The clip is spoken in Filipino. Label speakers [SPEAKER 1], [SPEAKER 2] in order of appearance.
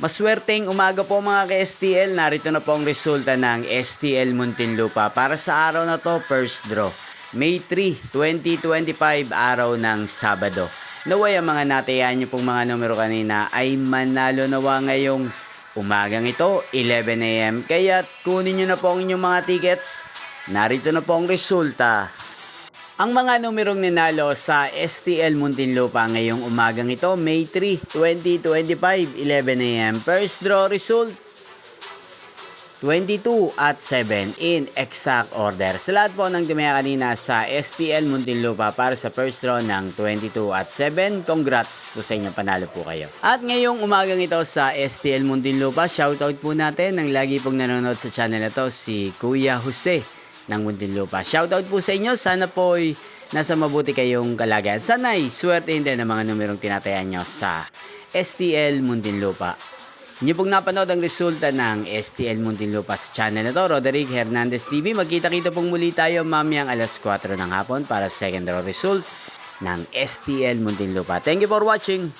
[SPEAKER 1] Maswerteng umaga po mga ka-STL. Narito na po ang resulta ng STL Muntinlupa. Para sa araw na to, first draw. May 3, 2025, araw ng Sabado. Naway ang mga natayan nyo pong mga numero kanina ay manalo nawa ngayong umagang ito, 11 AM. Kaya kunin nyo na po ang inyong mga tickets. Narito na po ang resulta. Ang mga numerong ninalo sa STL Muntinlupa ngayong umagang ito, May 3, 2025, 11 AM. First draw result, 22 at 7 in exact order. Sa lahat po ng dumaya kanina sa STL Muntinlupa para sa first draw ng 22 at 7, congrats po sa inyo, panalo po kayo. At ngayong umagang ito sa STL Muntinlupa, shoutout po natin ng lagi pong nanonood sa channel na to, si Kuya Jose ng Muntinlupa. Shoutout po sa inyo. Sana po ay nasa mabuti kayong kalagayan. Sana'y swerte din ang mga numerong tinatayan nyo sa STL Muntinlupa. Inyo pong napanood ang resulta ng STL Muntinlupa sa channel na to, Roderick Hernandez TV. Magkita-kita pong muli tayo mamayang alas 4 ng hapon para sa second draw result ng STL Muntinlupa. Thank you for watching.